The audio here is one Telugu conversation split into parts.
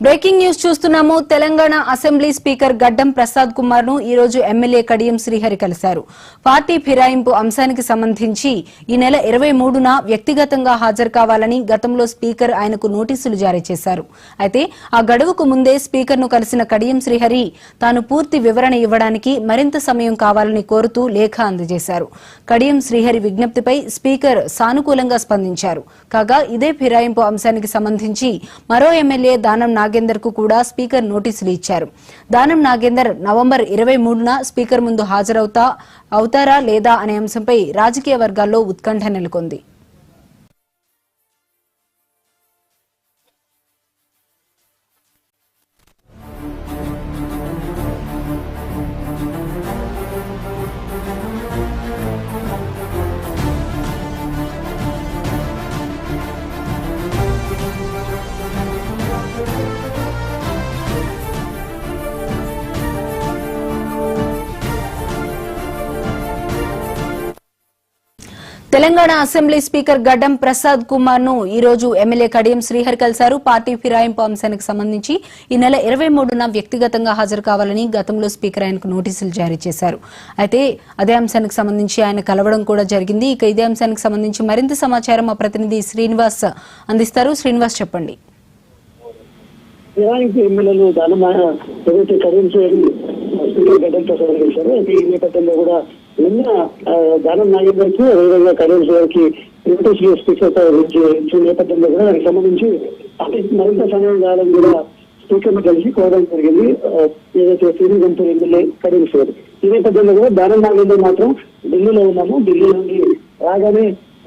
బ్రేకింగ్ న్యూస్ చూస్తున్నాము. తెలంగాణ అసెంబ్లీ స్పీకర్ గడ్డం ప్రసాద్ కుమార్ ను ఈ రోజు ఎమ్మెల్యే కడియం శ్రీహరి కలిశారు. పార్టీ ఫిరాయింపు అంశానికి సంబంధించి ఈ నెల 23న వ్యక్తిగతంగా హాజరు కావాలని గతంలో స్పీకర్ ఆయనకు నోటీసులు జారీ చేశారు. అయితే ఆ గడువుకు ముందే స్పీకర్ ను కలిసిన కడియం శ్రీహరి తాను పూర్తి వివరణ ఇవ్వడానికి మరింత సమయం కావాలని కోరుతూ లేఖ అందజేశారు. కడియం శ్రీహరి విజ్ఞప్తిపై స్పీకర్ సానుకూలంగా స్పందించారు. కాగా ఇదే ఫిరాయింపు అంశానికి సంబంధించి మరో ఎమ్మెల్యే దానం నాగేందర్ కు కూడా స్పీకర్ నోటీసులు ఇచ్చారు. దానం నాగేందర్ నవంబర్ 23న స్పీకర్ ముందు హాజరవుతారా లేదా అనే అంశంపై రాజకీయ వర్గాల్లో ఉత్కంఠ నెలకొంది. తెలంగాణ అసెంబ్లీ స్పీకర్ గడ్డం ప్రసాద్ కుమార్ ను ఈ రోజు ఎమ్మెల్యే కడియం శ్రీహరి కలిశారు. పార్టీ ఫిరాయింపు అంశానికి సంబంధించి ఈ నెల 23న వ్యక్తిగతంగా హాజరు కావాలని గతంలో స్పీకర్ ఆయనకు నోటీసులు జారీ చేశారు. అయితే అదే అంశానికి సంబంధించి ఆయన కలవడం కూడా జరిగింది. ఇక ఇదే అంశానికి సంబంధించి మరింత సమాచారం మా ప్రతినిధి శ్రీనివాస్ అందిస్తారు. శ్రీనివాస్, చెప్పండి. ఎమ్మెల్యేలు ఏదైతే కడియం శ్రీహరి స్పీకర్ గడ్డం ప్రసాద్ కలిశారు. ఈ నేపథ్యంలో కూడా నిన్న దానం నాగేందర్ కి అదేవిధంగా కడియం శ్రీహరికి నోటీసులు స్పీకర్ ఇచ్చిన నేపథ్యంలో కూడా దానికి సంబంధించి మరింత సమయం కావాలని కూడా స్పీకర్ ను కలిసి కోరడం జరిగింది. ఏదైతే శ్రీనిగంపూర్ ఎమ్మెల్యే కడియం శ్రీహరి ఈ నేపథ్యంలో కూడా దానం నాగేందర్ మాత్రం ఢిల్లీలో ఉన్నాము, ఢిల్లీ నుండి రాగానే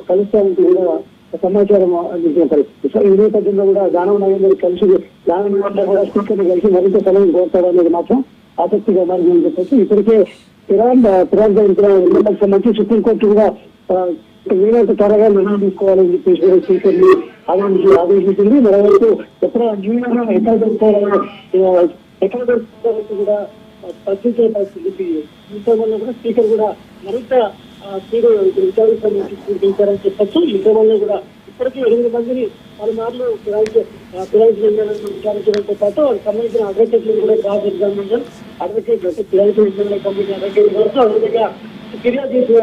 కలుస్తామంటూ కూడా సమాచారం అందించిన పరిస్థితి. సో ఈ నేపథ్యంలో కూడా దానం నాగేందర్ కలిసి దానం నాగేందర్ కూడా స్పీకర్ ను కలిసి మరింత సమయం కోరుతారనేది మాత్రం ఆసక్తిగా మారిందని చెప్పొచ్చు. ఇప్పటికే ఎమ్మెల్యేలకు సంబంధించి సుప్రీంకోర్టు కూడా వీలైతే త్వరగా నిర్ణయం తీసుకోవాలని చెప్పేసి స్పీకర్ ని ఆదేశించింది. మరోవైపు ఎక్కడ దొరుకుతారో కూడా ప్రశ్నించే పరిస్థితి. ఈ క్రమంలో కూడా స్పీకర్ కూడా మరింత విచారించారని చెప్పచ్చు. ఈ క్రమంలో కూడా ఇప్పటికీ 8 మందిని పలుమార్లు విచారించడంతో పాటు వాళ్ళకి సంబంధించిన అడ్వకేట్లను కూడా క్రాస్ ఎగ్జామినేషన్ అడ్వకేట్ ఫిరాయింపు కమిటీ అడ్వకేట్ వరకు అదేవిధంగా ఫిర్యాదు చేసిన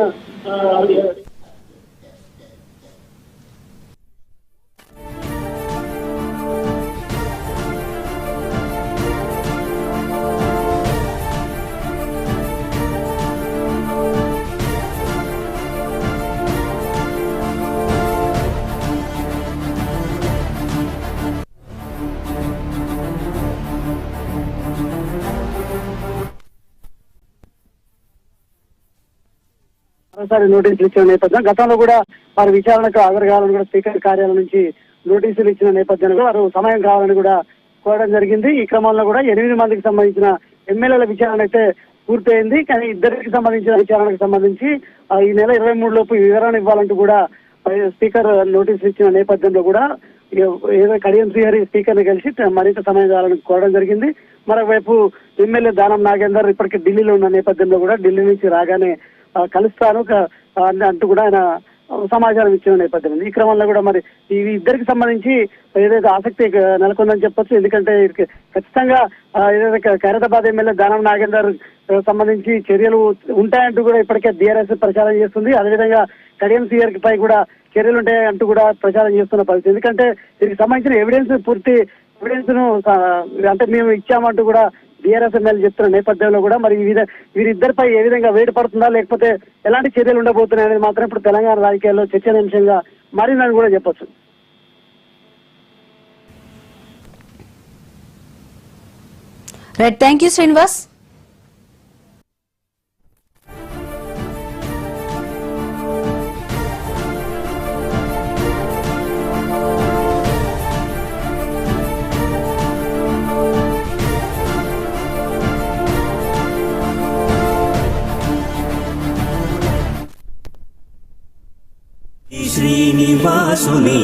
మరోసారి నోటీసులు ఇచ్చిన నేపథ్యం గతంలో కూడా వారి విచారణకు హాజరు కావాలని కూడా స్పీకర్ కార్యాలయం నుంచి నోటీసులు ఇచ్చిన నేపథ్యంలో వారు సమయం కావాలని కూడా కోరడం జరిగింది. ఈ క్రమంలో కూడా 8 మందికి సంబంధించిన ఎమ్మెల్యేల విచారణ అయితే పూర్తయింది. కానీ ఇద్దరికి సంబంధించిన విచారణకు సంబంధించి ఈ నెల 23 లోపు వివరణ ఇవ్వాలంటూ కూడా స్పీకర్ నోటీసులు ఇచ్చిన నేపథ్యంలో కూడా ఏదో కడియం శ్రీహరి స్పీకర్ ని కలిసి మరింత సమయం కావాలని కోరడం జరిగింది. మరోవైపు ఎమ్మెల్యే దానం నాగేందర్ ఇప్పటికే ఢిల్లీలో ఉన్న నేపథ్యంలో కూడా ఢిల్లీ నుంచి రాగానే కలుస్తాను అంటూ కూడా ఆయన సమాచారం ఇచ్చిన నేపథ్యం ఉంది. ఈ క్రమంలో కూడా మరి ఈ ఇద్దరికి సంబంధించి ఏదైతే ఆసక్తి నెలకొందని చెప్పొచ్చు. ఎందుకంటే ఖచ్చితంగా ఏదైతే ఖైరతాబాద్ ఎమ్మెల్యే దానం నాగేందర్ సంబంధించి చర్యలు ఉంటాయంటూ కూడా ఇప్పటికే బీఆర్ఎస్ ప్రచారం చేస్తుంది. అదేవిధంగా కడియం శ్రీహరికి పై కూడా చర్యలు ఉంటాయంటూ కూడా ప్రచారం చేస్తున్న పరిస్థితి. ఎందుకంటే దీనికి సంబంధించిన పూర్తి ఎవిడెన్స్ ను అంటే మేము ఇచ్చామంటూ కూడా బీఆర్ఎస్ ఎమ్మెల్యే చెప్తున్న నేపథ్యంలో కూడా మరి వీరిద్దరిపై ఏ విధంగా వేడి పడుతుందా లేకపోతే ఎలాంటి చర్యలు ఉండబోతున్నాయి అనేది మాత్రం ఇప్పుడు తెలంగాణ రాజకీయాల్లో చర్చనీయాంశంగా మారిందని కూడా చెప్పొచ్చు. Right, thank you Srinivas. శ్రీనివాసుని